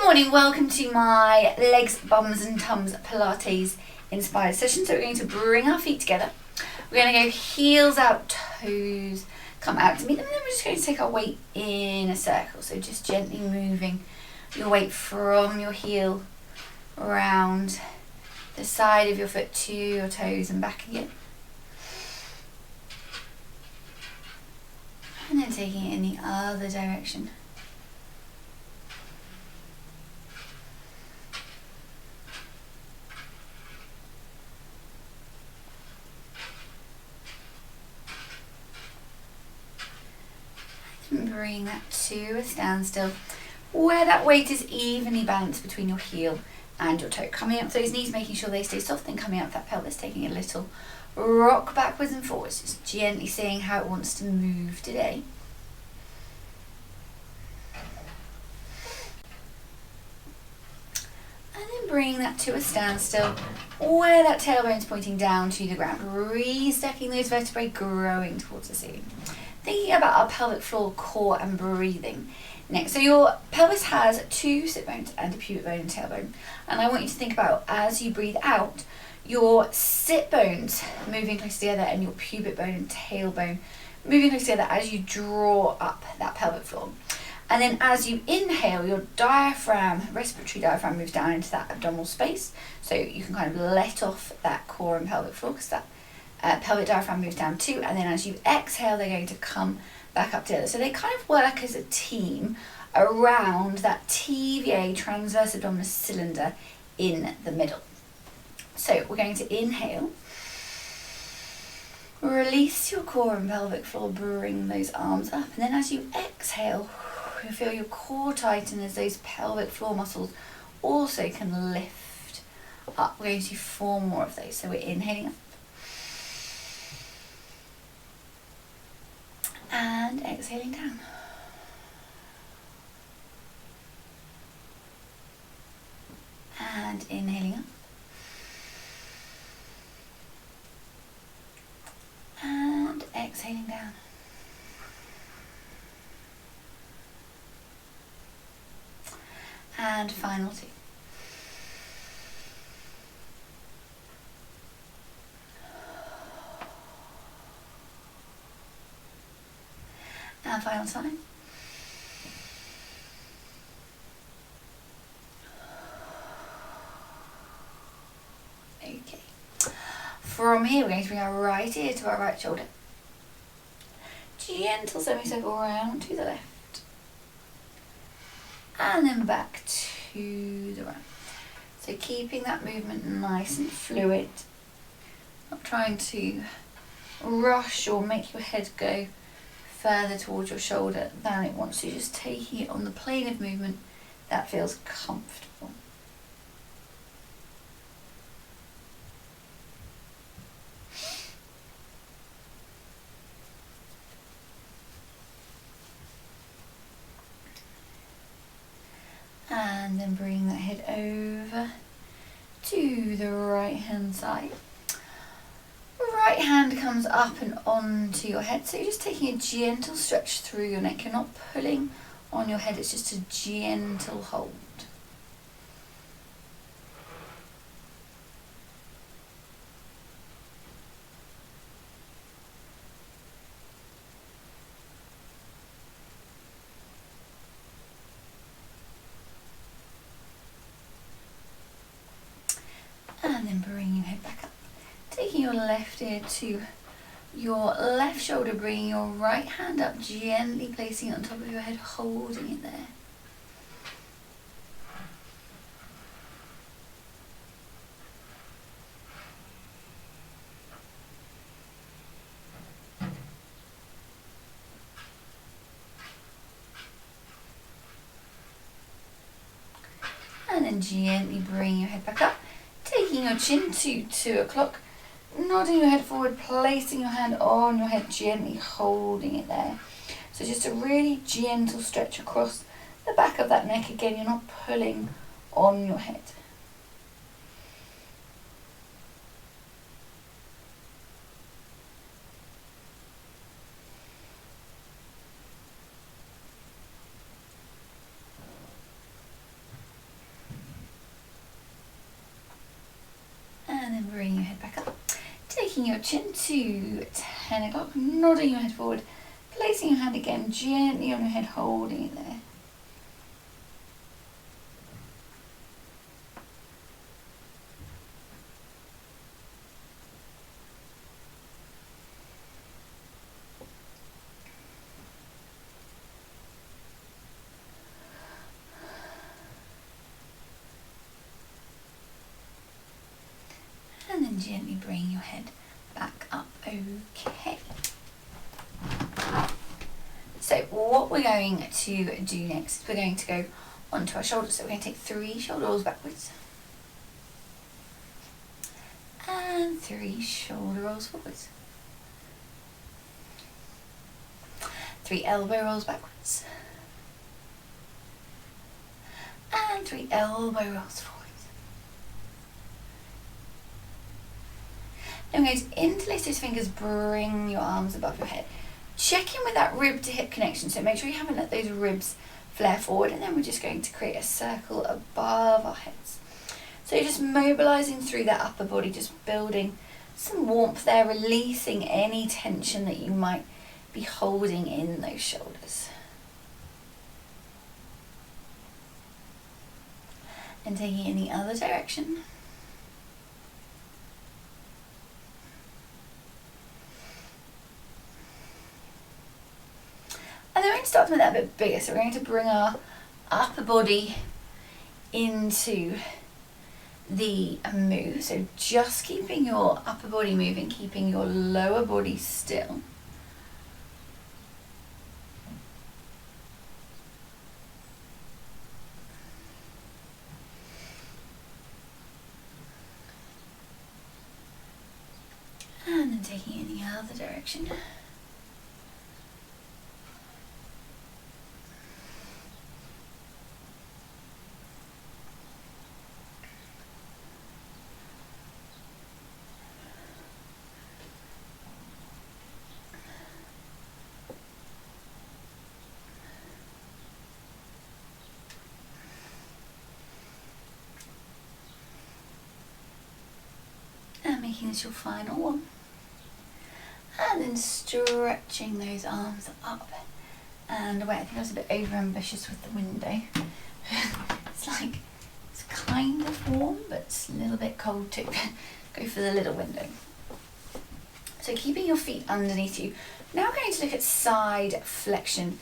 morning, welcome to my legs, bums and tums Pilates inspired session. So we're going to bring our feet together. We're going to go heels out, toes come out to meet them, and then we're just going to take our weight in a circle. So just gently moving your weight from your heel around the side of your foot to your toes and back again. And then taking it in the other direction. And bring that to a standstill where that weight is evenly balanced between your heel and your toe. Coming up those knees, making sure they stay soft, and coming up that pelvis, taking a little rock backwards and forwards, just gently seeing how it wants to move today. And then bring that to a standstill where that tailbone's pointing down to the ground, re-stacking those vertebrae, growing towards the ceiling. Thinking about our pelvic floor, core and breathing next. So your pelvis has two sit bones and a pubic bone and tailbone. And I want you to think about, as you breathe out, your sit bones moving close together and your pubic bone and tailbone moving close together as you draw up that pelvic floor. And then as you inhale, your diaphragm, respiratory diaphragm, moves down into that abdominal space. So you can kind of let off that core and pelvic floor, because that pelvic diaphragm moves down too. And then as you exhale, they're going to come back up together. So they kind of work as a team around that TVA, transverse abdominal cylinder, in the middle. So we're going to inhale. Release your core and pelvic floor, bring those arms up. And then as you exhale, you feel your core tighten as those pelvic floor muscles also can lift up. We're going to do 4 more of those. So we're inhaling up. And exhaling down. And inhaling up. And exhaling down. And final 2. And final time. Okay. From here, we're going to bring our right ear to our right shoulder. Gentle semicircle round to the left. And then back to the right. So keeping that movement nice and fluid. Not trying to rush or make your head go further towards your shoulder than it wants to. Just taking it on the plane of movement that feels comfortable. And then bring that head over to the right hand side. Right hand comes up and onto your head. So you're just taking a gentle stretch through your neck. You're not pulling on your head, it's just a gentle hold. And then bring your head back up. Taking your left ear to your left shoulder, bringing your right hand up, gently placing it on top of your head, holding it there. And then gently bring your head back up, taking your chin to 2 o'clock. Nodding your head forward, placing your hand on your head, gently holding it there. So just a really gentle stretch across the back of that neck. Again, you're not pulling on your head. taking your chin to 10 o'clock, nodding your head forward, placing your hand again gently on your head, holding it there. And then gently bring your head back up. Okay. So what we're going to do next is we're going to go onto our shoulders. So we're going to take 3 shoulder rolls backwards and 3 shoulder rolls forwards. 3 elbow rolls backwards and 3 elbow rolls forwards. Then we're going to interlace those fingers, bring your arms above your head. Check in with that rib to hip connection, so make sure you haven't let those ribs flare forward, and then we're just going to create a circle above our heads. So you're just mobilizing through that upper body, just building some warmth there, releasing any tension that you might be holding in those shoulders. And taking it in the other direction. And then we're going to start to make that a bit bigger. So we're going to bring our upper body into the move. So just keeping your upper body moving, keeping your lower body still. And then taking it in the other direction. And making this your final one. And then stretching those arms up and away. I think I was a bit over ambitious with the window. It's kind of warm, but it's a little bit cold too. Go for the little window. So keeping your feet underneath you. Now we're going to look at side flexion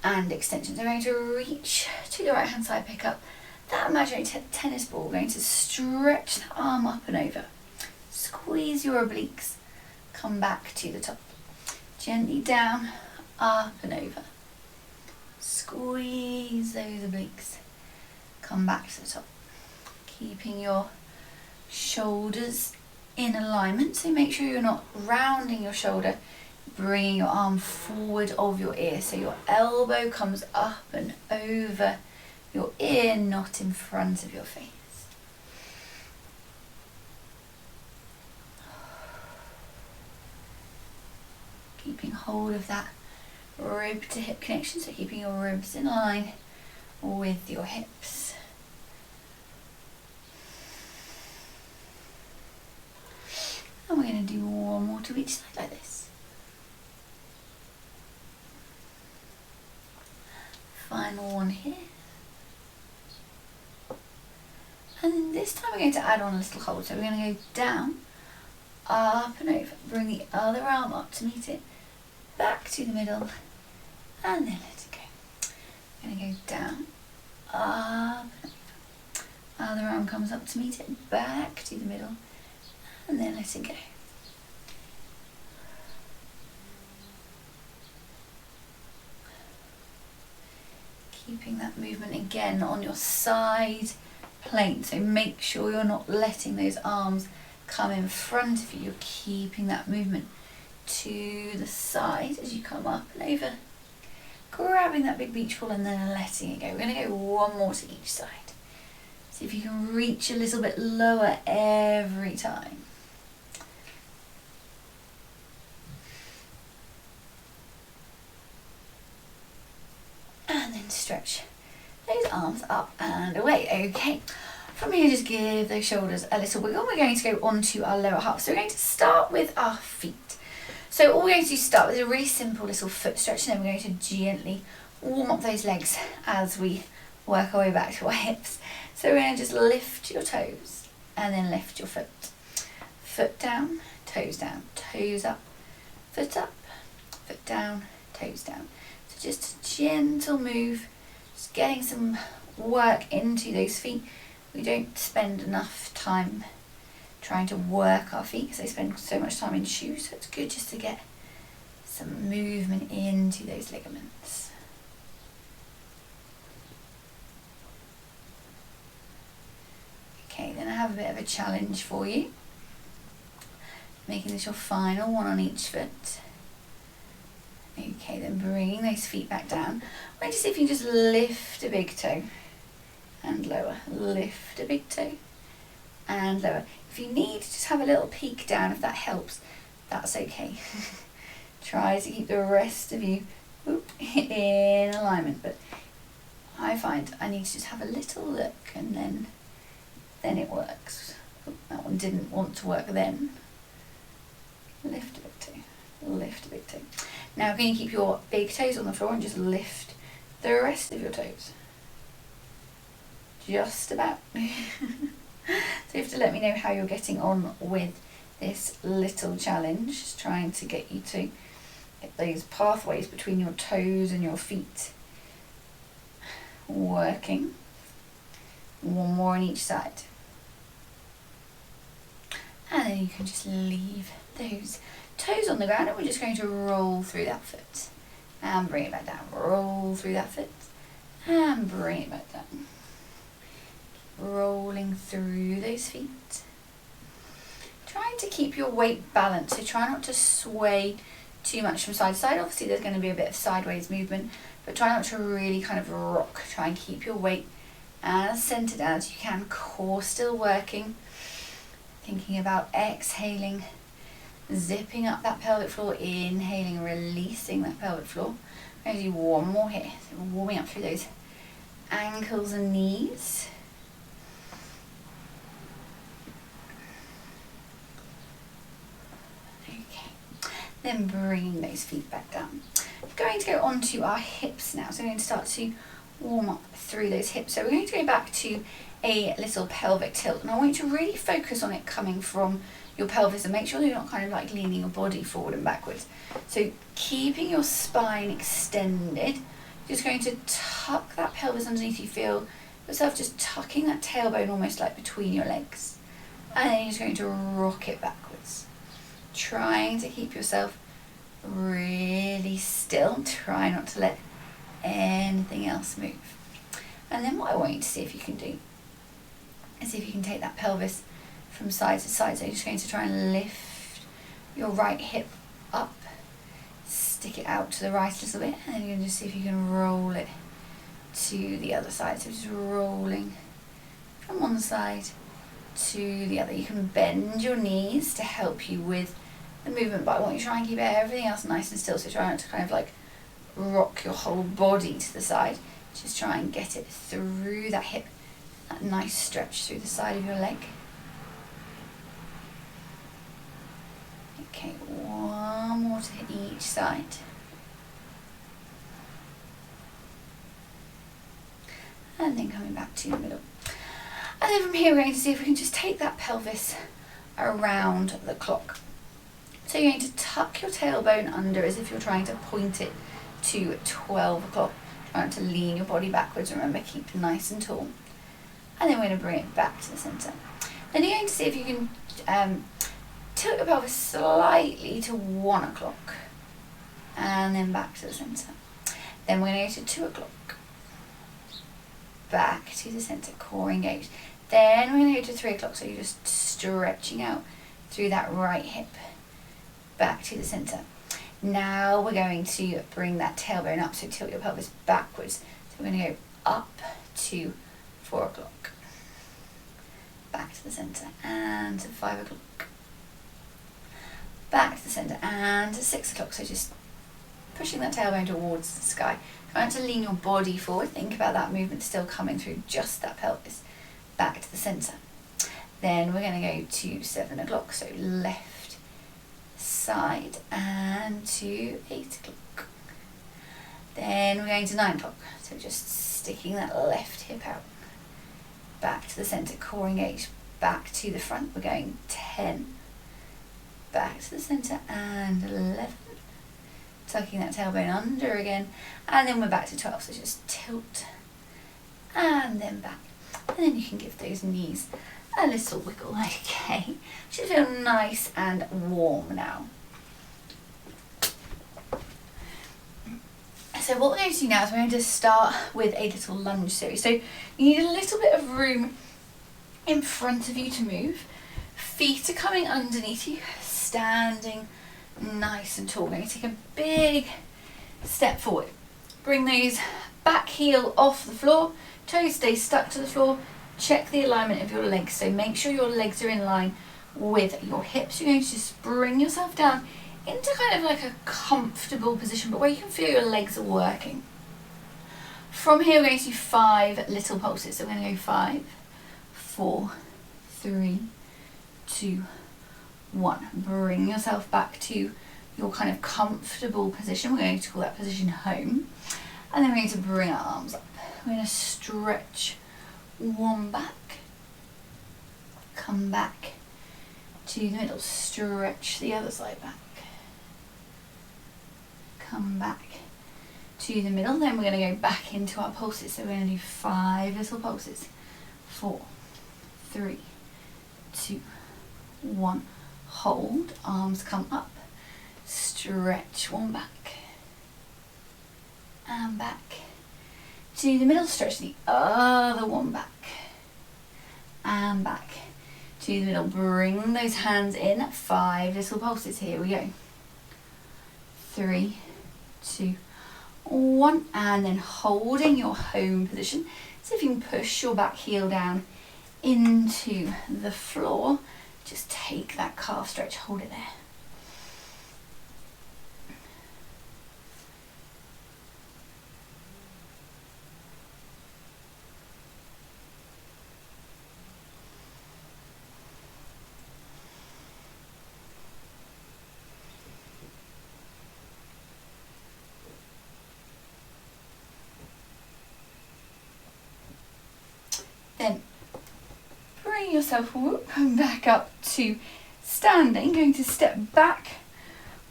and extension. So we're going to reach to the right hand side, pick up that imaginary tennis ball. We're going to stretch the arm up and over. Squeeze your obliques. Come back to the top. Gently down, up and over. Squeeze those obliques. Come back to the top. Keeping your shoulders in alignment. So make sure you're not rounding your shoulder, bringing your arm forward of your ear. So your elbow comes up and over your ear, not in front of your face. Keeping hold of that rib to hip connection, so keeping your ribs in line with your hips. And we're going to do one more to each side like this. Final one here. And then this time we're going to add on a little hold. So we're going to go down, up and over. Bring the other arm up to meet it. Back to the middle. And then let it go. We're going to go down, up and over. Other arm comes up to meet it. Back to the middle. And then let it go. Keeping that movement again on your side plane. So make sure you're not letting those arms come in front of you. You're keeping that movement to the side as you come up and over. Grabbing that big beach ball and then letting it go. We're going to go one more to each side. See if you can reach a little bit lower every time. And then stretch those arms up and away. Okay, From here, just give those shoulders a little wiggle. We're going to go onto our lower half. So we're going to start with our feet. So all we're going to do is start with a really simple little foot stretch, and then we're going to gently warm up those legs as we work our way back to our hips. So we're going to just lift your toes and then lift your foot. Foot down, toes up, foot down, toes down. So just a gentle move, just getting some work into those feet. We don't spend enough time trying to work our feet because they spend so much time in shoes, so it's good just to get some movement into those ligaments. Okay, then I have a bit of a challenge for you. Making this your final one on each foot. Okay, then bringing those feet back down. I want you to see if you can just lift a big toe and lower. Lift a big toe and lower. If you need to just have a little peek down, if that helps, that's okay. Try to keep the rest of you in alignment, but I find I need to just have a little look and then it works. That one didn't want to work then. Lift a big toe, lift a big toe. Now can you keep your big toes on the floor and just lift the rest of your toes? Just about. So you have to let me know how you're getting on with this little challenge, just trying to get you to get those pathways between your toes and your feet working. One more on each side. And then you can just leave those toes on the ground, and we're just going to roll through that foot and bring it back down. Roll through that foot and bring it back down. Rolling through those feet. Trying to keep your weight balanced, so try not to sway too much from side to side. Obviously there's going to be a bit of sideways movement, but try not to really kind of rock. Try and keep your weight as centered as you can. Core still working. Thinking about exhaling, zipping up that pelvic floor, inhaling, releasing that pelvic floor. I'm going to do one more here. So warming up through those ankles and knees. Okay, then bringing those feet back down. We're going to go onto our hips now. So we're going to start to warm up through those hips. So we're going to go back to a little pelvic tilt, and I want you to really focus on it coming from your pelvis and make sure you're not kind of like leaning your body forward and backwards. So keeping your spine extended, you're just going to tuck that pelvis underneath you. Feel yourself just tucking that tailbone almost like between your legs, and then you're just going to rock it backwards, trying to keep yourself really still. Try not to let anything else move. And then what I want you to see if you can do is if you can take that pelvis from side to side. So you're just going to try and lift your right hip up, stick it out to the right a little bit, and then you're going to just see if you can roll it to the other side. So just rolling from one side to the other. You can bend your knees to help you with the movement, but I want you to try and keep everything else nice and still. So try not to kind of like rock your whole body to the side. Just try and get it through that hip, that nice stretch through the side of your leg. Okay, one more to each side. And then coming back to the middle. And then from here we're going to see if we can just take that pelvis around the clock. So you're going to tuck your tailbone under as if you're trying to point it to 12 o'clock. Trying to lean your body backwards. Remember, keep nice and tall. And then we're going to bring it back to the centre. Then you're going to see if you can tilt your pelvis slightly to 1 o'clock. And then back to the centre. Then we're going to go to 2 o'clock. Back to the centre, core engaged. Then we're going to go to 3 o'clock, so you're just stretching out through that right hip. Back to the centre. Now we're going to bring that tailbone up, so tilt your pelvis backwards. So we're going to go up to 4 o'clock. Back to the centre and to 5 o'clock. Back to the centre and to 6 o'clock. So just pushing that tailbone towards the sky. Try not to lean your body forward. Think about that movement still coming through just that pelvis. back to the centre. Then we're going to go to 7 o'clock, so left side, and to 8 o'clock. Then we're going to 9 o'clock, so just sticking that left hip out. Back to the centre, core engaged, back to the front. We're going 10, back to the centre, and 11. Tucking that tailbone under again, and then we're back to 12, so just tilt, and then back. And then you can give those knees a little wiggle, okay? Should feel nice and warm now. So what we're going to do now is we're going to start with a little lunge series. So you need a little bit of room in front of you to move. Feet are coming underneath you, standing nice and tall. We're going to take a big step forward. Bring those back heel off the floor, toes stay stuck to the floor. Check the alignment of your legs, so make sure your legs are in line with your hips. You're going to just bring yourself down into kind of like a comfortable position, but where you can feel your legs are working. From here we're going to do 5 little pulses. So we're going to go 5, 4, 3, 2, 1. Bring yourself back to your kind of comfortable position. We're going to call that position home. And then we're going to bring our arms up. We're going to stretch one back, come back to the middle, stretch the other side back, come back to the middle. Then we're going to go back into our pulses. So we're going to do 5 little pulses. 4, 3, 2, 1. Hold, arms come up, stretch one back, and back to the middle, stretch the other one back, and back to the middle. Bring those hands in, 5 little pulses. Here we go. 3, 2, 1, and then holding your home position. So if you can push your back heel down into the floor, just take that calf stretch, hold it there. Then bring yourself back up to standing. Going to step back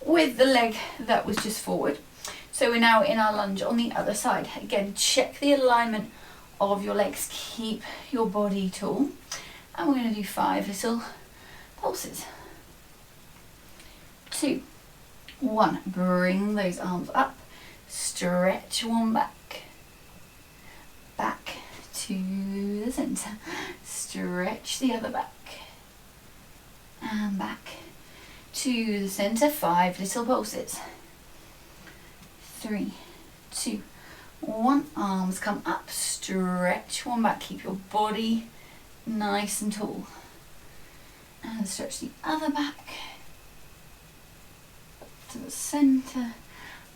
with the leg that was just forward. So we're now in our lunge on the other side. Again, check the alignment of your legs. Keep your body tall. And we're going to do 5 little pulses. 2, 1. Bring those arms up. Stretch one back. Back to the centre, stretch the other back, and back to the centre. 5 little pulses. 3, 2, 1. Arms come up, stretch one back, keep your body nice and tall, and stretch the other back to the centre,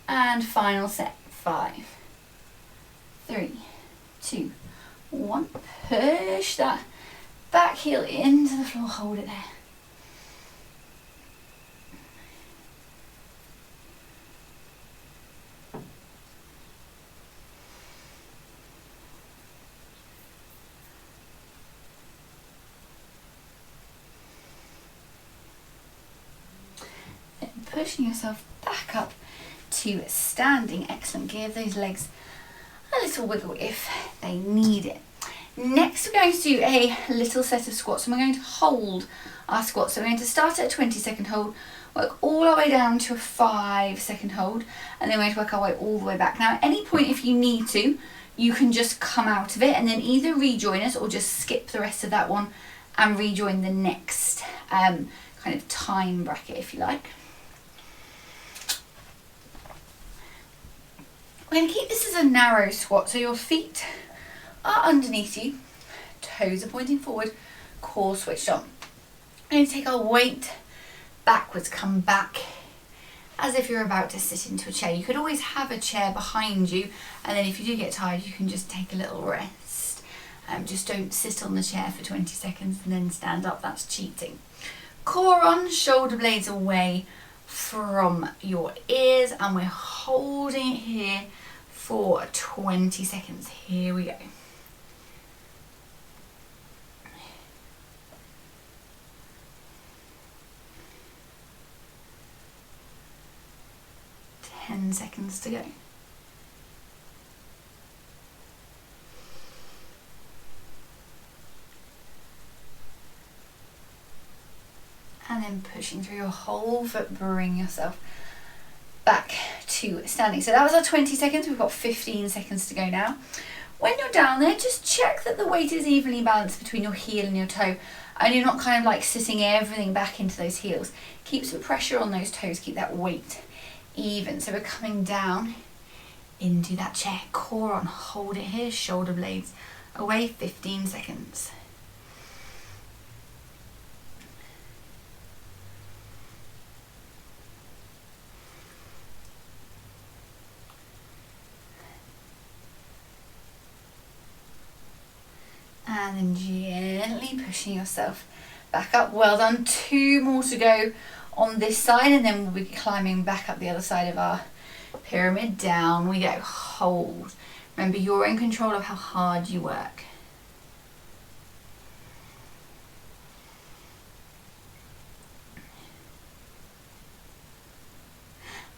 and final set. 5, 3, 2, 1. Push that back heel into the floor, hold it there. Then pushing yourself back up to standing. Excellent. Give those legs a little wiggle if they need it. Next we're going to do a little set of squats, and we're going to hold our squats. So we're going to start at a 20-second hold, work all our way down to a 5-second hold, and then we're going to work our way all the way back. Now at any point, if you need to, you can just come out of it and then either rejoin us or just skip the rest of that one and rejoin the next kind of time bracket, if you like. We're going to keep this as a narrow squat, so your feet are underneath you, toes are pointing forward, core switched on. We're going to take our weight backwards, come back as if you're about to sit into a chair. You could always have a chair behind you, and then if you do get tired, you can just take a little rest Just don't sit on the chair for 20 seconds and then stand up, that's cheating. Core on, shoulder blades away from your ears, and we're holding it here for 20 seconds. Here we go. Ten seconds to go. And then pushing through your whole foot, bring yourself back to standing. So that was our 20 seconds. We've got 15 seconds to go now. When you're down there, just check that the weight is evenly balanced between your heel and your toe, and you're not kind of like sitting everything back into those heels. Keep some pressure on those toes, keep that weight even. So we're coming down into that chair, core on, hold it here, shoulder blades away, 15 seconds. And then gently pushing yourself back up. Well done. 2 more to go on this side, and then we'll be climbing back up the other side of our pyramid. Down we go. Hold. Remember, you're in control of how hard you work.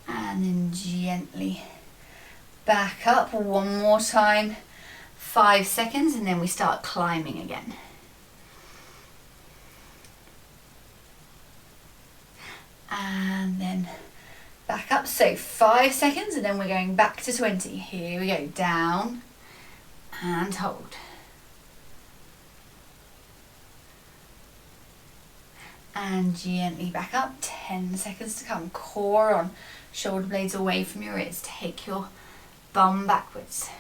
And then gently back up. One more time. 5 seconds, and then we start climbing again. And then back up. So 5 seconds, and then we're going back to 20. Here we go. Down and hold. And gently back up. 10 seconds to come. Core on. Shoulder blades away from your ears. Take your bum backwards.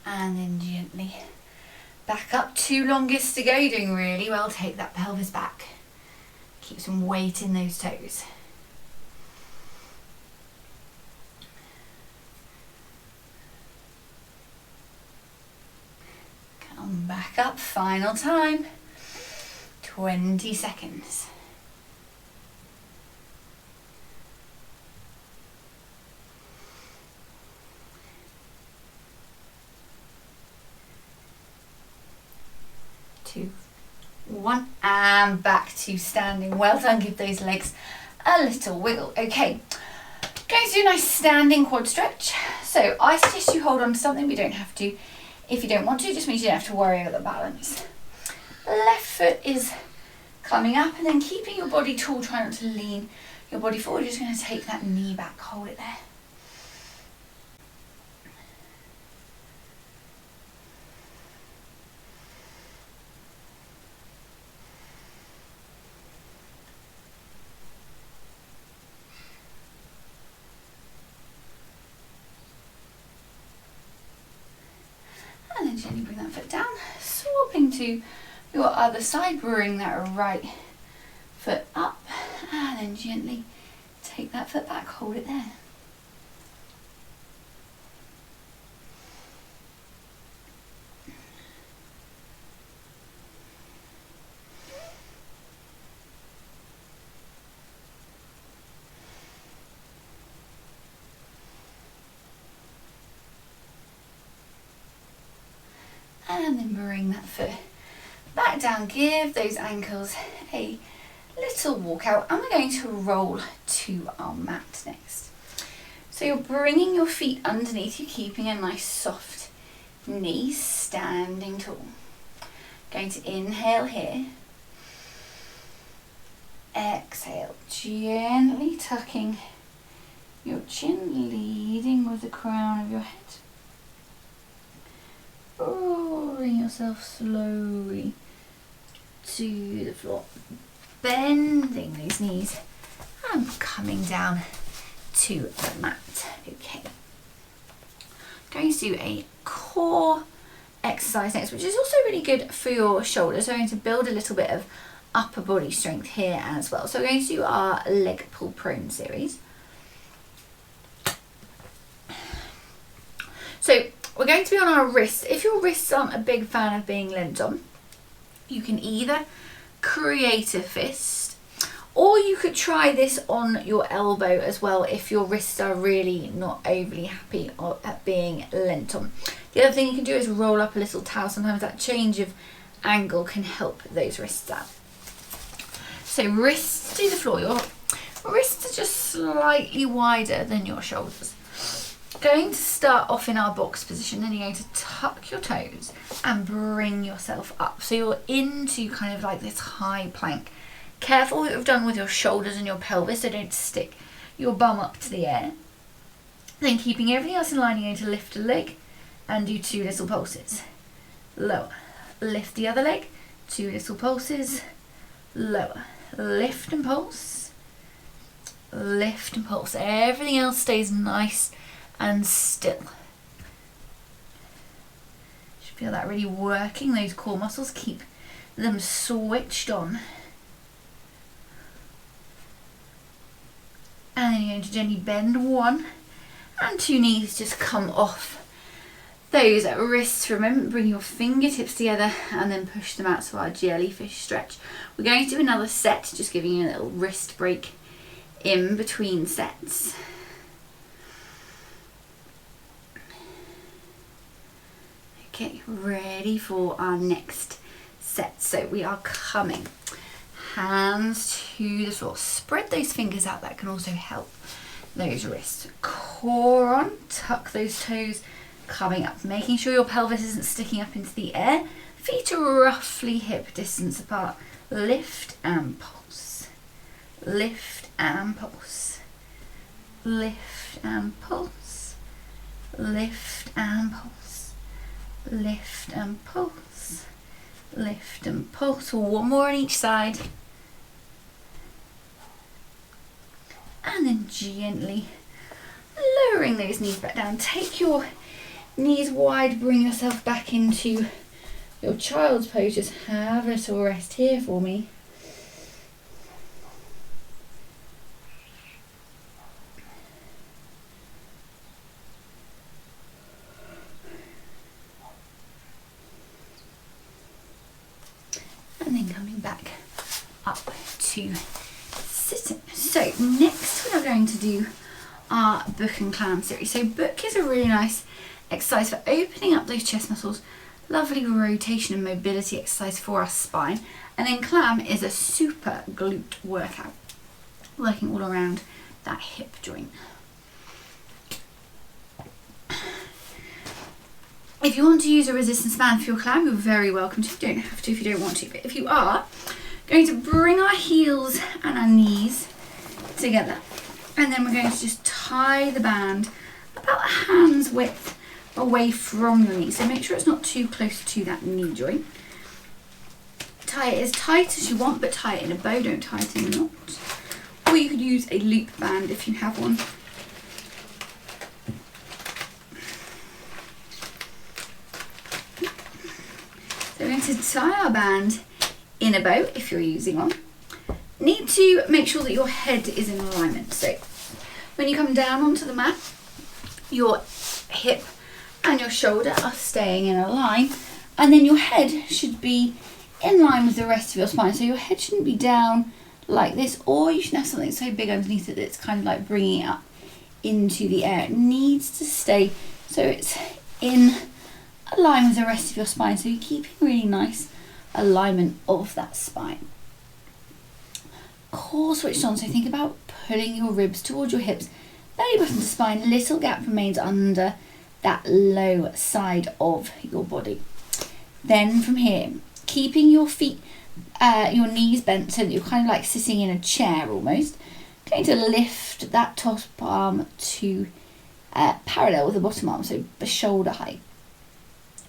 And then gently back up. 2 longest to go. You're doing really well. Take that pelvis back. Keep some weight in those toes. Come back up. Final time. 20 seconds. Two, 1, and back to standing. Well done. Give those legs a little wiggle. Okay, going to do a nice standing quad stretch. So I suggest you hold on to something, but you don't have to. If you don't want to, it just means you don't have to worry about the balance. Left foot is coming up, and then keeping your body tall. Try not to lean your body forward. You're just going to take that knee back. Hold it there. And then gently bring that foot down, swapping to your other side, bring that right foot up, and then gently take that foot back, hold it there. And then bring that foot back down, give those ankles a little walk out, and we're going to roll to our mat next. So you're bringing your feet underneath you, keeping a nice soft knee, standing tall. Going to inhale here, exhale, gently tucking your chin, leading with the crown of your head. Bring yourself slowly to the floor, bending those knees and coming down to the mat. Okay, going to do a core exercise next, which is also really good for your shoulders. So we're going to build a little bit of upper body strength here as well. So we're going to do our leg pull prone series. So we're going to be on our wrists. If your wrists aren't a big fan of being leant on, you can either create a fist, or you could try this on your elbow as well if your wrists are really not overly happy at being leant on. The other thing you can do is roll up a little towel. Sometimes that change of angle can help those wrists out. So wrists to the floor. Your wrists are just slightly wider than your shoulders. Going to start off in our box position, then you're going to tuck your toes and bring yourself up. So you're into kind of like this high plank. Careful what you've done with your shoulders and your pelvis, so don't stick your bum up to the air. Then keeping everything else in line, you're going to lift a leg and do 2 little pulses. Lower. Lift the other leg, 2 little pulses. Lower. Lift and pulse. Lift and pulse. Everything else stays nice and still. You should feel that really working those core muscles. Keep them switched on. And then you're going to gently bend 1 and 2 knees, just come off those wrists for a moment. Bring your fingertips together and then push them out to our jellyfish stretch. We're going to do another set, just giving you a little wrist break in between sets. Okay, ready for our next set. So we are coming. Hands to the floor. Spread those fingers out. That can also help those wrists. Core on. Tuck those toes. Coming up. Making sure your pelvis isn't sticking up into the air. Feet are roughly hip distance apart. Lift and pulse. Lift and pulse. Lift and pulse. Lift and pulse. Lift and pulse. Lift and pulse. One more on each side. And then gently lowering those knees back down. Take your knees wide, bring yourself back into your child's pose. Just have a little rest here for me. And then coming back up to sitting. So next we are going to do our book and clam series. So book is a really nice exercise for opening up those chest muscles. Lovely rotation and mobility exercise for our spine. And then clam is a super glute workout, working all around that hip joint. If you want to use a resistance band for your clam, you're very welcome to. You don't have to if you don't want to, but if you are, going to bring our heels and our knees together, and then we're going to just tie the band about a hand's width away from the knee. So make sure it's not too close to that knee joint. Tie it as tight as you want, but tie it in a bow, don't tie it in a knot. Or you could use a loop band if you have one. So we're going to tie our band in a bow if you're using one. Need to make sure that your head is in alignment. So when you come down onto the mat, your hip and your shoulder are staying in a line, and then your head should be in line with the rest of your spine. So your head shouldn't be down like this, or you should have something so big underneath it that it's kind of like bringing it up into the air. It needs to stay so it's in line with the rest of your spine, so you're keeping really nice alignment of that spine. Core switched on, so think about pulling your ribs towards your hips, belly button to spine, little gap remains under that low side of your body. Then from here, keeping your feet, your knees bent so that you're kind of like sitting in a chair almost, going to lift that top arm to parallel with the bottom arm, so shoulder height.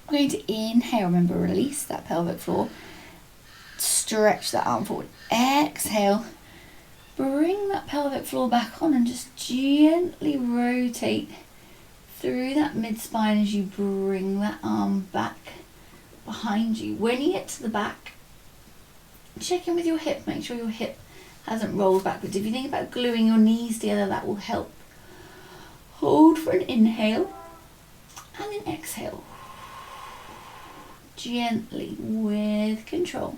We're going to inhale, remember, release that pelvic floor, stretch that arm forward. Exhale, bring that pelvic floor back on and just gently rotate through that mid-spine as you bring that arm back behind you. When you get to the back, check in with your hip, make sure your hip hasn't rolled backwards. If you think about gluing your knees together, that will help. Hold for an inhale. And then exhale. Gently, with control,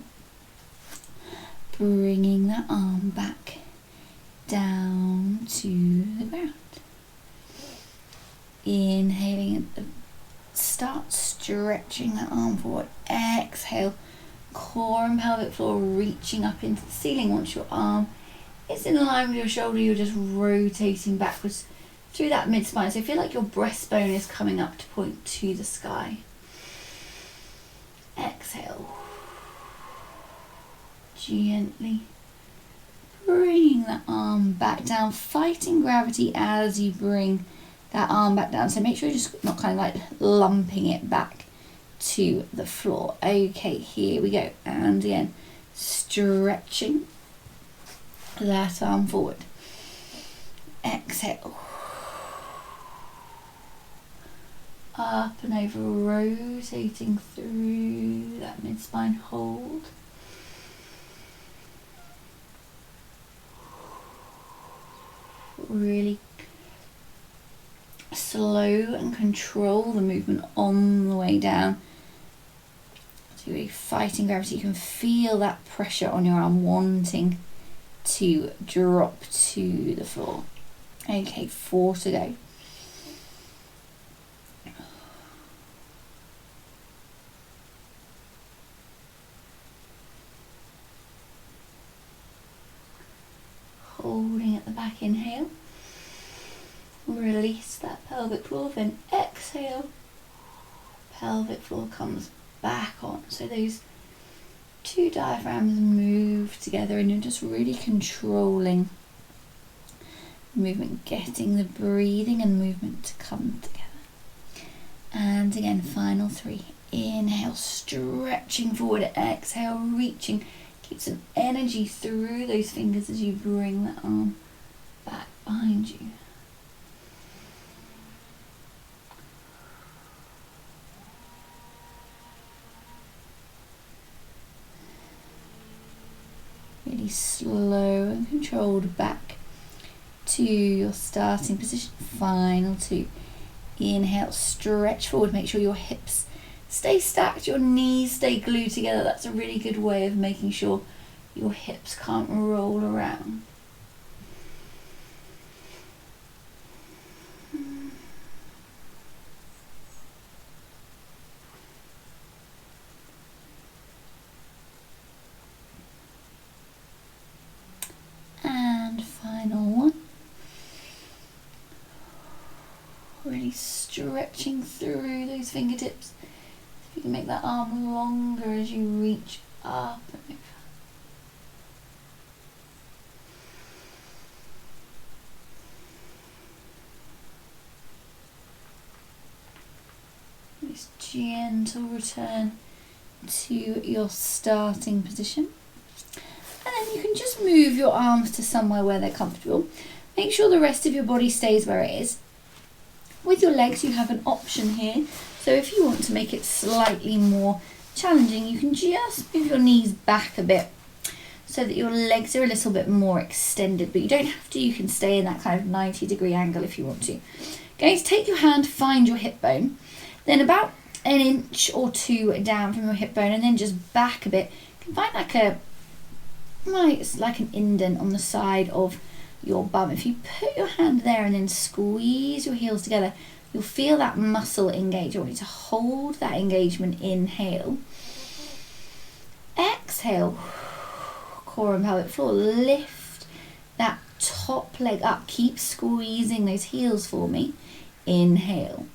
bringing that arm back down to the ground. Inhaling, start stretching that arm forward. Exhale, core and pelvic floor reaching up into the ceiling. Once your arm is in line with your shoulder, you're just rotating backwards through that mid-spine. So feel like your breastbone is coming up to point to the sky. Exhale. Gently bringing that arm back down, fighting gravity as you bring that arm back down. So make sure you're just not kind of like lumping it back to the floor. Okay, here we go. And again, stretching that arm forward. Exhale. Up and over, rotating through that mid-spine. Hold. Really slow and control the movement on the way down. So you're really fighting gravity. You can feel that pressure on your arm wanting to drop to the floor. Okay, 4 to go. Holding at the back, inhale. Release that pelvic floor, then exhale. Pelvic floor comes back on. So those two diaphragms move together and you're just really controlling movement, getting the breathing and movement to come together. And again, final 3. Inhale, stretching forward. Exhale, reaching. Keep some energy through those fingers as you bring that arm back behind you. Really slow and controlled back to your starting position. Final 2. Inhale, stretch forward. Make sure your hips stay stacked, your knees stay glued together. That's a really good way of making sure your hips can't roll around. And final 1. Really stretching through those fingertips. You can make that arm longer as you reach up and over. This gentle return to your starting position. And then you can just move your arms to somewhere where they're comfortable. Make sure the rest of your body stays where it is. With your legs, you have an option here. So if you want to make it slightly more challenging, you can just move your knees back a bit so that your legs are a little bit more extended, but you don't have to. You can stay in that kind of 90-degree angle if you want to. Going to take your hand, find your hip bone, then about 1 inch or 2 down from your hip bone, and then just back a bit. You can find it's like an indent on the side of your bum. If you put your hand there and then squeeze your heels together, you'll feel that muscle engage. I want you to hold that engagement. Inhale. Exhale. Core and pelvic floor. Lift that top leg up. Keep squeezing those heels for me. Inhale.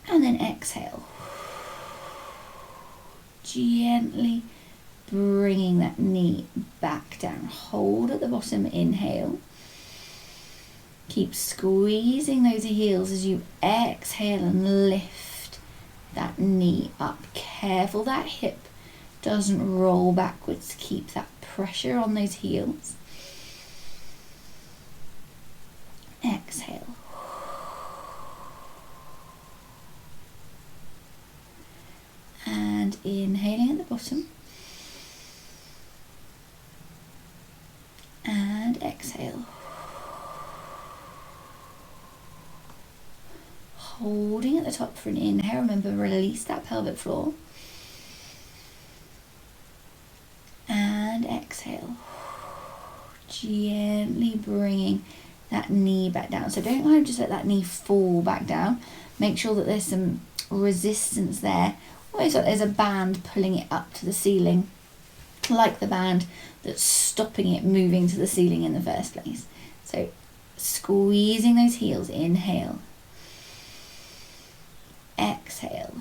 And then exhale. Gently bringing that knee back down. Hold at the bottom. Inhale. Keep squeezing those heels as you exhale and lift that knee up. Careful that hip doesn't roll backwards. Keep that pressure on those heels. Exhale. And inhaling at the bottom. And exhale. Holding at the top for an inhale. Remember, release that pelvic floor. And exhale. Gently bringing that knee back down. So don't kind of just let that knee fall back down. Make sure that there's some resistance there. Almost like there's a band pulling it up to the ceiling, like the band that's stopping it moving to the ceiling in the first place. So squeezing those heels. Inhale. Exhale.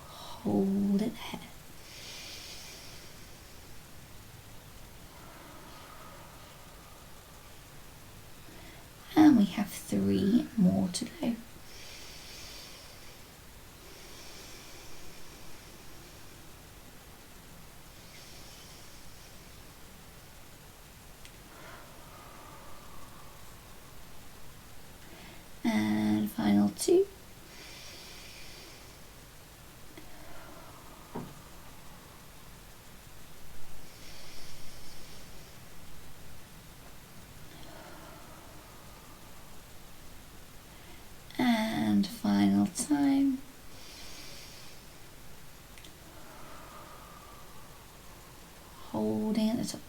Hold it there. And we have 3 more to go. And final 2. And final time. Holding at the top.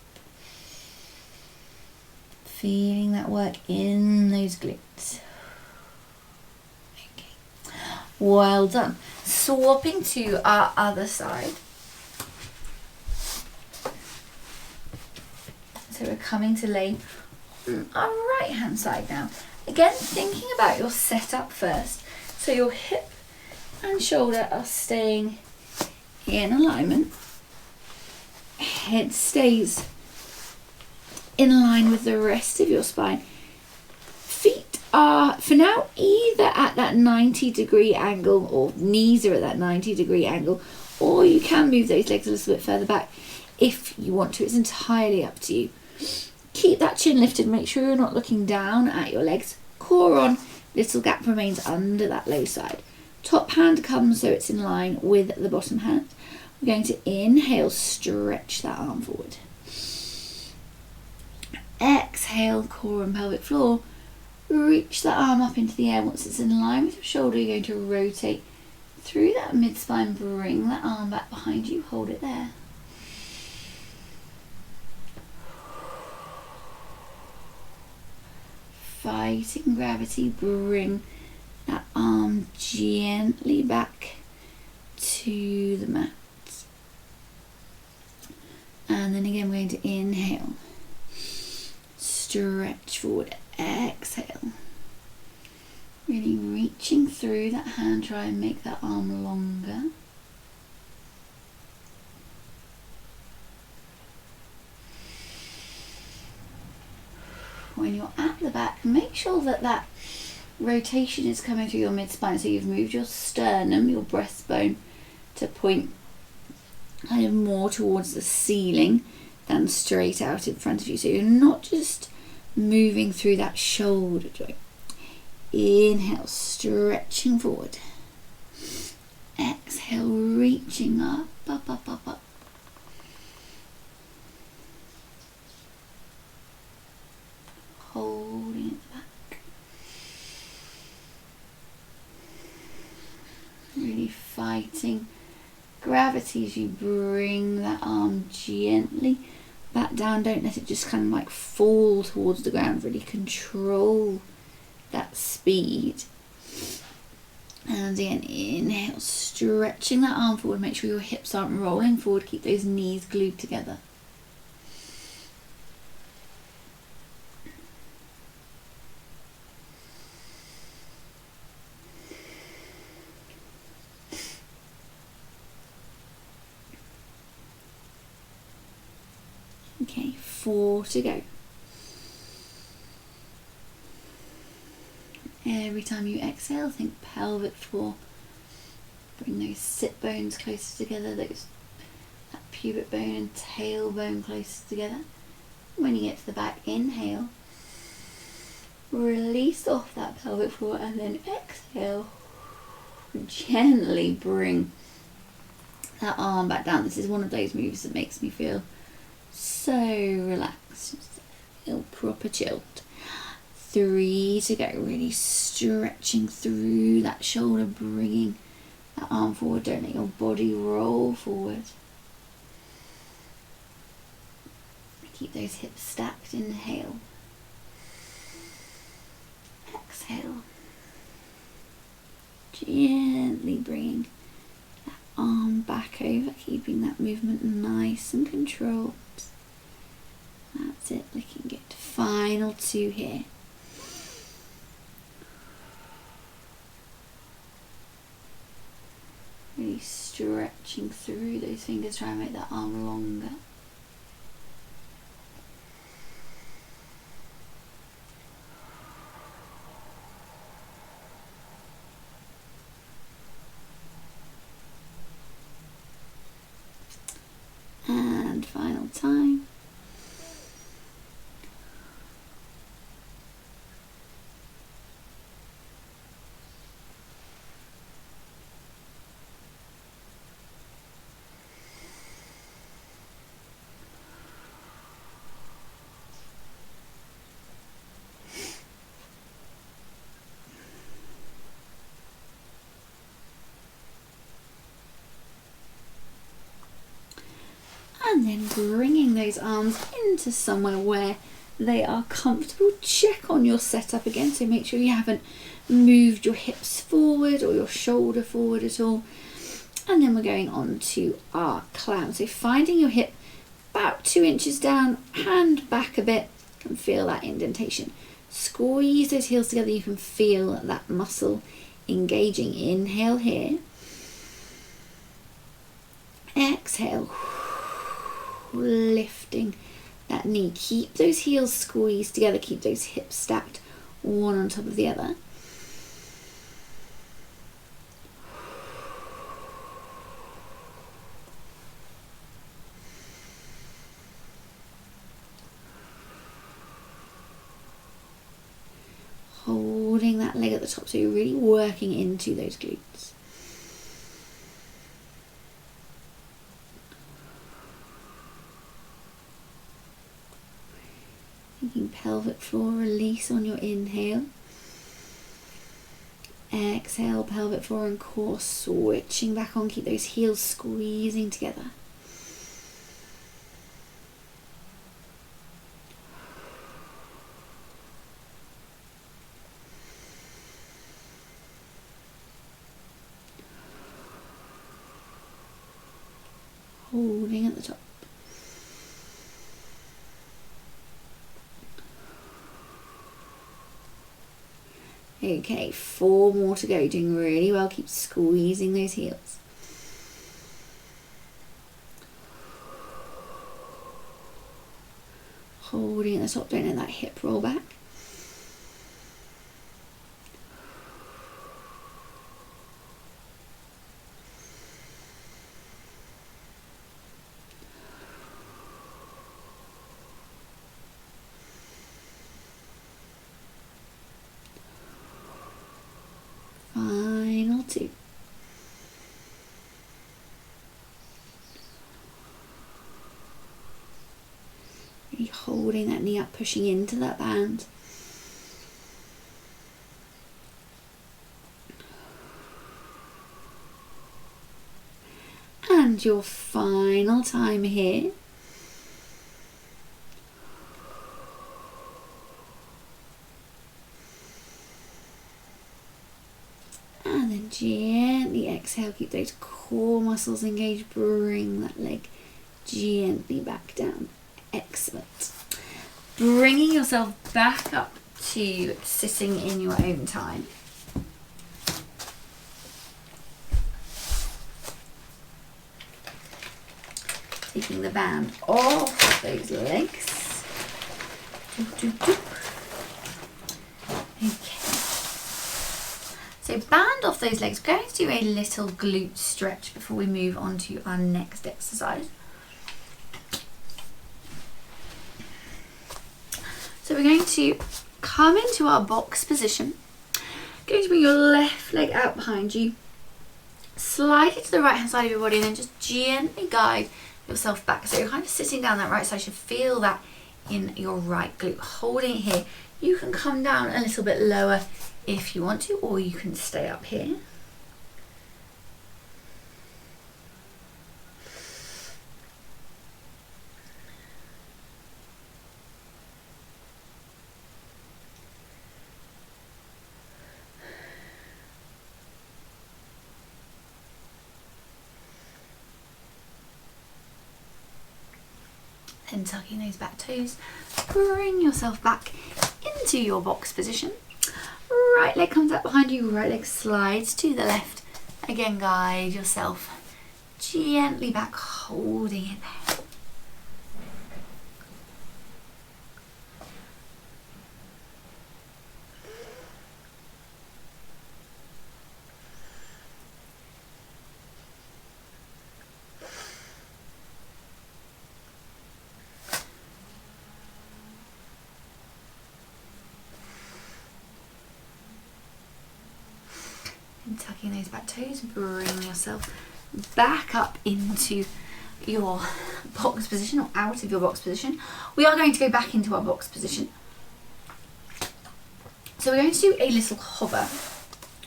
Feeling that work in those glutes. Okay. Well done. Swapping to our other side. So we're coming to lay on our right hand side now. Again, thinking about your setup first. So your hip and shoulder are staying in alignment. Head stays in line with the rest of your spine. Feet are, for now, either at that 90-degree angle, or knees are at that 90-degree angle, or you can move those legs a little bit further back if you want to. It's entirely up to you. Keep that chin lifted. Make sure you're not looking down at your legs. Core on. Little gap remains under that low side. Top hand comes so it's in line with the bottom hand. We're going to inhale, stretch that arm forward. Exhale, core and pelvic floor. Reach that arm up into the air. Once it's in line with your shoulder, you're going to rotate through that mid-spine. Bring that arm back behind you. Hold it there. Fighting gravity, bring that arm gently back to the mat. And then again, we're going to inhale, stretch forward, exhale. Really reaching through that hand, try and make that arm longer. When you're at the back, make sure that that rotation is coming through your mid-spine. So you've moved your sternum, your breastbone, to point kind of more towards the ceiling than straight out in front of you. So you're not just moving through that shoulder joint. Inhale, stretching forward. Exhale, reaching up, up, up, up, up. Holding it back. Really fighting gravity as you bring that arm gently back down. Don't let it just kind of like fall towards the ground. Really control that speed. And again, inhale, stretching that arm forward. Make sure your hips aren't rolling forward. Keep those knees glued together. Okay, 4 to go. Every time you exhale, think pelvic floor. Bring those sit bones closer together, that pubic bone and tailbone closer together. When you get to the back, inhale. Release off that pelvic floor and then exhale. Gently bring that arm back down. This is one of those moves that makes me feel so relaxed, feel proper chilled. 3 to go. Really stretching through that shoulder, bringing that arm forward. Don't let your body roll forward. Keep those hips stacked. Inhale. Exhale. Gently bringing that arm back over, keeping that movement nice and controlled. That's it, looking good. Final 2 here. Really stretching through those fingers, try and make that arm longer. And final time. And then bringing those arms into somewhere where they are comfortable. Check on your setup again, so make sure you haven't moved your hips forward or your shoulder forward at all. And then we're going on to our clown. So finding your hip about 2 inches down, hand back a bit, you can feel that indentation. Squeeze those heels together, you can feel that muscle engaging. Inhale here. Exhale. Lifting that knee. Keep those heels squeezed together, keep those hips stacked one on top of the other. Holding that leg at the top, so you're really working into those glutes. Thinking pelvic floor release on your inhale. Exhale, pelvic floor and core switching back on. Keep those heels squeezing together. Holding at the top. Okay, 4 more to go. Doing really well. Keep squeezing those heels. Holding at the top. Don't let that hip roll back. Final 2. Really holding that knee up, pushing into that band. And your final time here. And then gently exhale, keep those core muscles engaged, bring that leg gently back down. Excellent. Bringing yourself back up to sitting in your own time. Taking the band off those legs. Okay. So band off those legs. We're going to do a little glute stretch before we move on to our next exercise. So we're going to come into our box position. Going to bring your left leg out behind you. Slide it to the right hand side of your body and then just gently guide yourself back. So you're kind of sitting down that right side. You should feel that in your right glute. Holding it here. You can come down a little bit lower if you want to, or you can stay up here. Then tucking those back toes, bring yourself back into your box position. Right leg comes up behind you, right leg slides to the left. Again, guide yourself gently back, holding it there. And tucking those back toes, bring yourself back up into your box position, or out of your box position. We are going to go back into our box position. So we're going to do a little hover.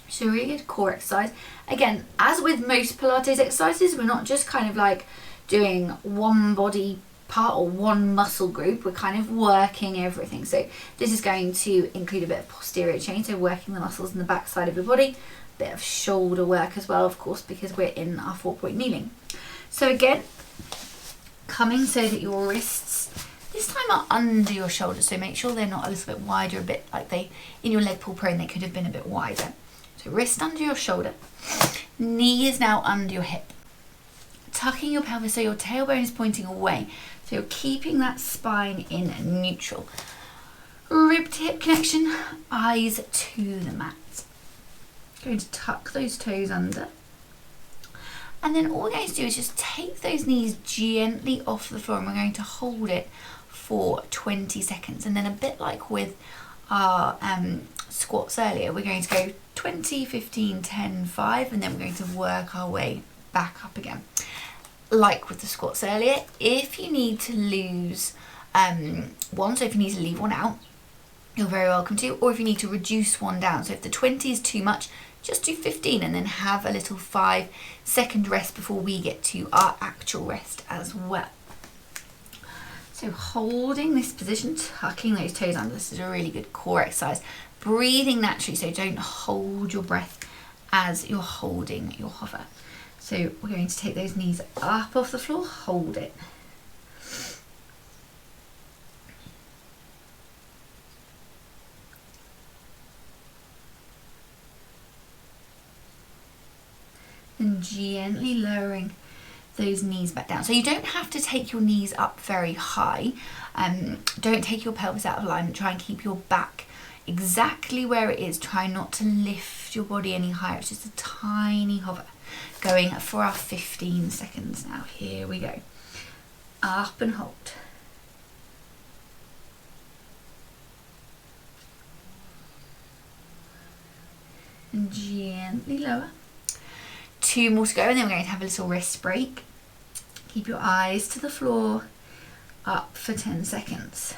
So really good core exercise. Again, as with most Pilates exercises, we're not just kind of like doing one body part or one muscle group. We're kind of working everything. So this is going to include a bit of posterior chain, so working the muscles in the back side of your body. Bit of shoulder work as well, of course, because we're in our 4-point kneeling. So again, coming so that your wrists this time are under your shoulders, so make sure they're not a little bit wider, a bit like they in your leg pull prone they could have been a bit wider. So wrist under your shoulder, knee is now under your hip, tucking your pelvis so your tailbone is pointing away, so you're keeping that spine in neutral. Rib to hip connection, eyes to the mat. Going to tuck those toes under, and then all we're going to do is just take those knees gently off the floor, and we're going to hold it for 20 seconds, and then a bit like with our squats earlier, we're going to go 20, 15, 10, 5, and then we're going to work our way back up again. Like with the squats earlier, if you need to lose one, so if you need to leave one out, you're very welcome to, or if you need to reduce one down, so if the 20 is too much, just do 15 and then have a little 5-second rest before we get to our actual rest as well. So holding this position, tucking those toes under, this is a really good core exercise. Breathing naturally, so don't hold your breath as you're holding your hover. So we're going to take those knees up off the floor, hold it. And gently lowering those knees back down. So you don't have to take your knees up very high. Don't take your pelvis out of alignment. Try and keep your back exactly where it is. Try not to lift your body any higher. It's just a tiny hover. Going for our 15 seconds now. Here we go. Up and hold. And gently lower. 2 more to go, and then we're going to have a little wrist break. Keep your eyes to the floor, up for 10 seconds.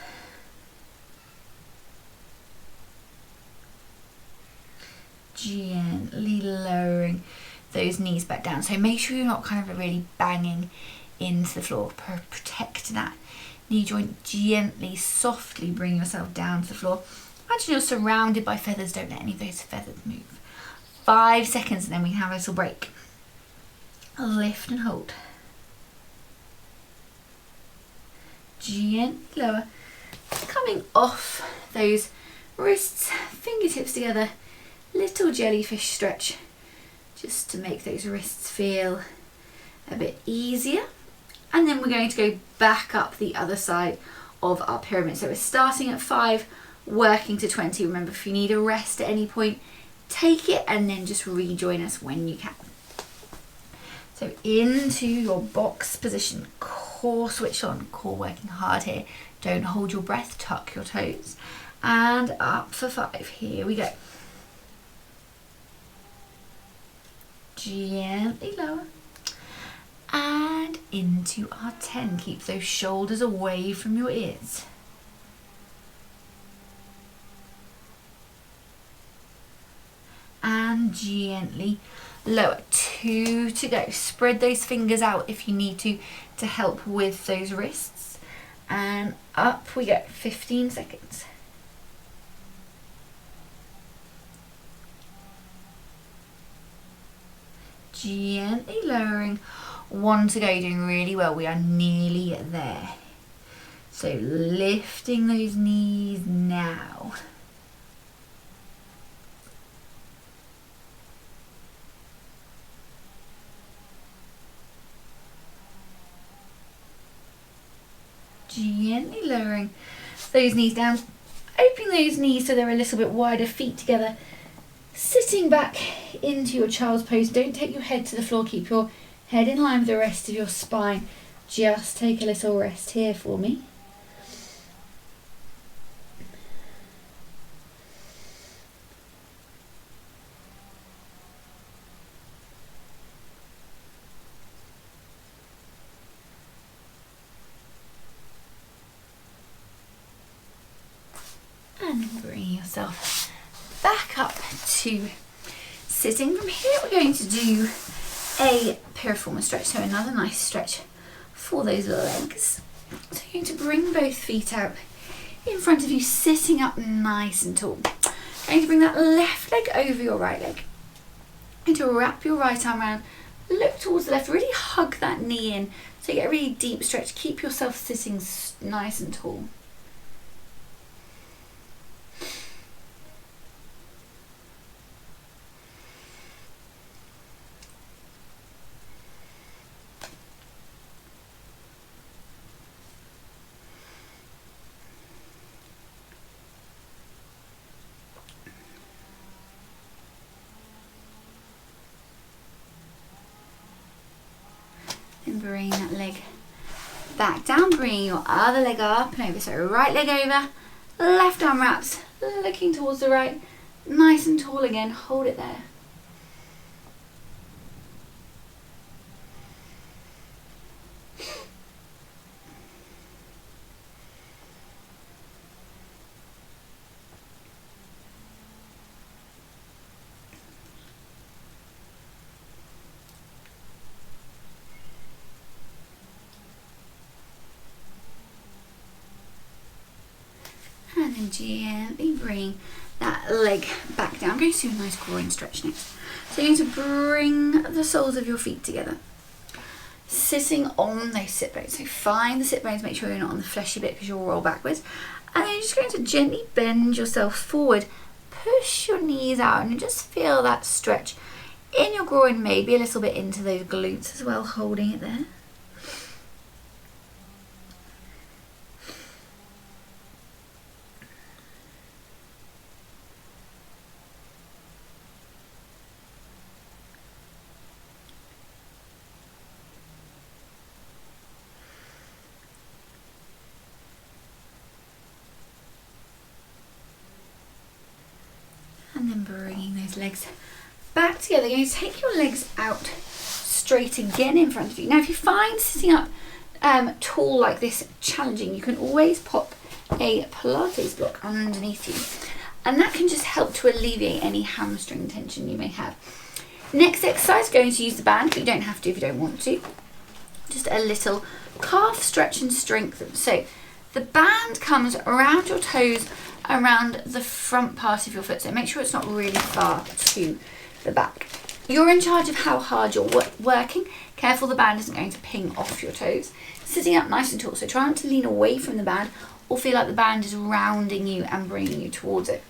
Gently lowering those knees back down. So make sure you're not kind of really banging into the floor. Protect that knee joint. Gently, softly bring yourself down to the floor. Imagine you're surrounded by feathers. Don't let any of those feathers move. 5 seconds, and then we can have a little break. Lift and hold. Gently lower. Coming off those wrists, fingertips together. Little jellyfish stretch, just to make those wrists feel a bit easier. And then we're going to go back up the other side of our pyramid. So we're starting at 5, working to 20. Remember, if you need a rest at any point, take it and then just rejoin us when you can. So into your box position, core switch on, core working hard here. Don't hold your breath, tuck your toes. And up for 5, here we go. Gently lower. And into our 10. Keep those shoulders away from your ears. and gently lower. 2 to go. Spread those fingers out if you need to help with those wrists. And up we go. 15 seconds. Gently lowering. 1 to go. Doing really well. We are nearly there. So lifting those knees now. Gently lowering those knees down, opening those knees so they're a little bit wider, feet together, sitting back into your child's pose. Don't take your head to the floor, keep your head in line with the rest of your spine. Just take a little rest here for me. And bring yourself back up to sitting. From here we're going to do a piriformis stretch, so another nice stretch for those legs. So you're going to bring both feet out in front of you, sitting up nice and tall. Going to bring that left leg over your right leg. Going to wrap your right arm around, look towards the left, really hug that knee in so you get a really deep stretch. Keep yourself sitting nice and tall. And bring that leg back down, bring your other leg up and over. So right leg over, left arm wraps, looking towards the right, nice and tall again, hold it there. And then gently bring that leg back down. I'm going to do a nice groin stretch next. So you're going to bring the soles of your feet together, sitting on those sit bones. So find the sit bones, make sure you're not on the fleshy bit because you'll roll backwards. And then you're just going to gently bend yourself forward, push your knees out and just feel that stretch in your groin, maybe a little bit into those glutes as well, holding it there. And then bringing those legs back together. You're going to take your legs out straight again in front of you. Now, if you find sitting up tall like this challenging, you can always pop a Pilates block underneath you. And that can just help to alleviate any hamstring tension you may have. Next exercise, going to use the band, but you don't have to if you don't want to. Just a little calf stretch and strengthen. So the band comes around your toes, around the front part of your foot, so make sure it's not really far to the back. You're in charge of how hard you're working. Careful the band isn't going to ping off your toes. Sitting up nice and tall, so try not to lean away from the band or feel like the band is rounding you and bringing you towards it.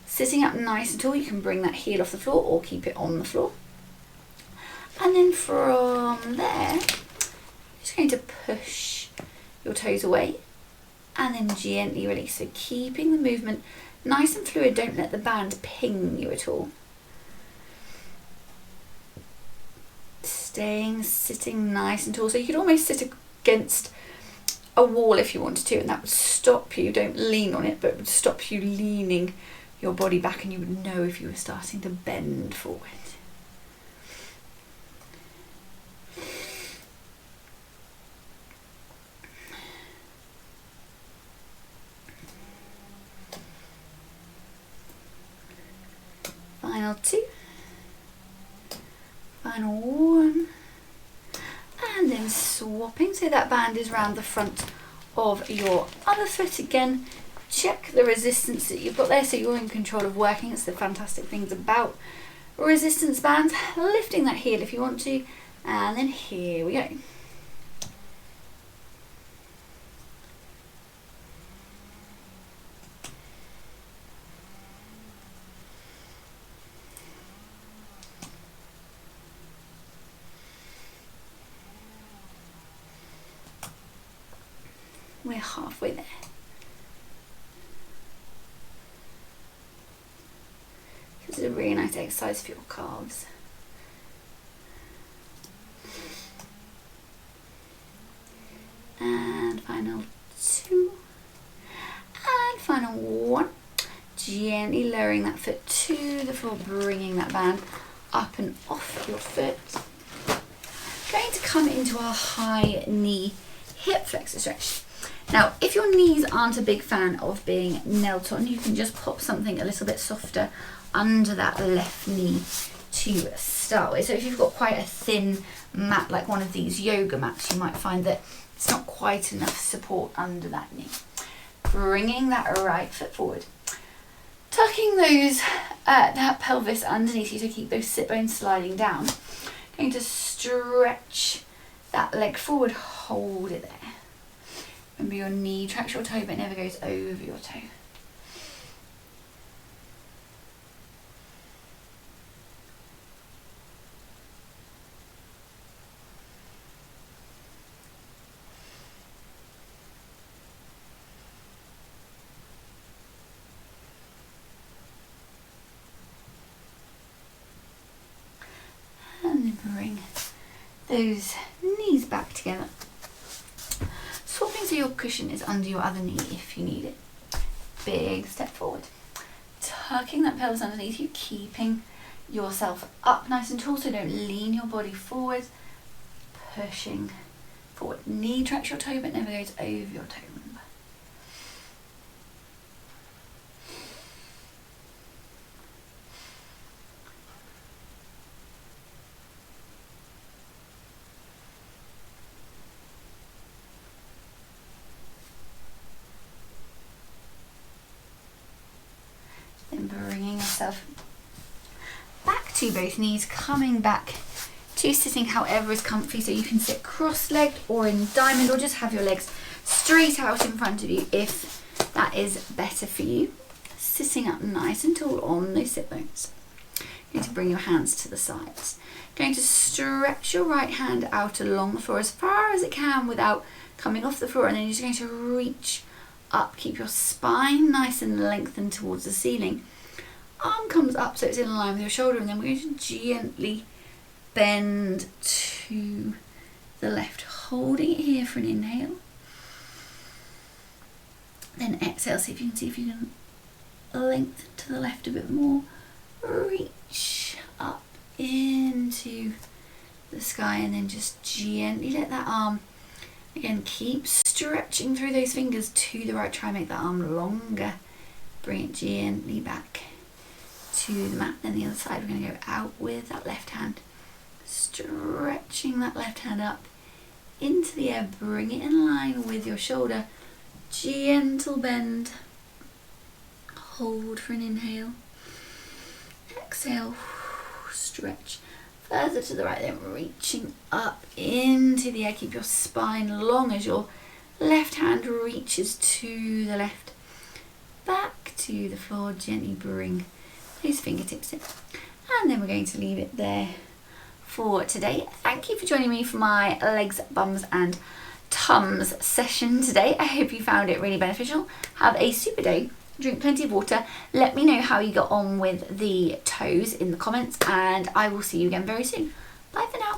Sitting up nice and tall, you can bring that heel off the floor or keep it on the floor. And then from there, just going to push your toes away and then gently release. So keeping the movement nice and fluid, don't let the band ping you at all. Sitting nice and tall. So you could almost sit against a wall if you wanted to, and that would stop you, don't lean on it, but it would stop you leaning your body back, and you would know if you were starting to bend forward. Final 2. final one. And then swapping, so that band is round the front of your other foot again. Check the resistance that you've got there, so you're in control of working. It's the fantastic things about resistance bands. Lifting that heel if you want to, and then here we go. We're halfway there. This is a really nice exercise for your calves. And final two. And final one. Gently lowering that foot to the floor, bringing that band up and off your foot. Going to come into our high knee hip flexor stretch. Now, if your knees aren't a big fan of being knelt on, you can just pop something a little bit softer under that left knee to start with. So if you've got quite a thin mat, like one of these yoga mats, you might find that it's not quite enough support under that knee. Bringing that right foot forward. Tucking those that pelvis underneath you to keep those sit bones sliding down. Going to stretch that leg forward, hold it there. Remember, your knee tracks your toe but never goes over your toe. And then bring those knees back together. Swapping so your cushion is under your other knee if you need it. Big step forward. Tucking that pelvis underneath you, keeping yourself up nice and tall so don't lean your body forward. Pushing forward. Knee tracks your toe but never goes over your toe. Remember. Then bringing yourself back to both knees, coming back to sitting however is comfy. So you can sit cross-legged or in diamond, or just have your legs straight out in front of you if that is better for you. Sitting up nice and tall on those sit bones. You're going to bring your hands to the sides. Going to stretch your right hand out along the floor as far as it can without coming off the floor, and then you're just going to reach up. Keep your spine nice and lengthened towards the ceiling. Arm comes up so it's in line with your shoulder, and then we're going to gently bend to the left, holding it here for an inhale. Then exhale, see if you can lengthen to the left a bit more. Reach up into the sky, and then just gently let that arm, again, keep stretching through those fingers to the right. Try and make that arm longer. Bring it gently back to the mat. Then the other side, we're going to go out with that left hand. Stretching that left hand up into the air. Bring it in line with your shoulder. Gentle bend. Hold for an inhale. Exhale. Stretch further to the right, then reaching up into the air. Keep your spine long as your left hand reaches to the left. Back to the floor. Gently bring those fingertips in. And then we're going to leave it there for today. Thank you for joining me for my legs, bums and Tums session today. I hope you found it really beneficial. Have a super day. Drink plenty of water. Let me know how you got on with the toes in the comments, and I will see you again very soon. Bye for now.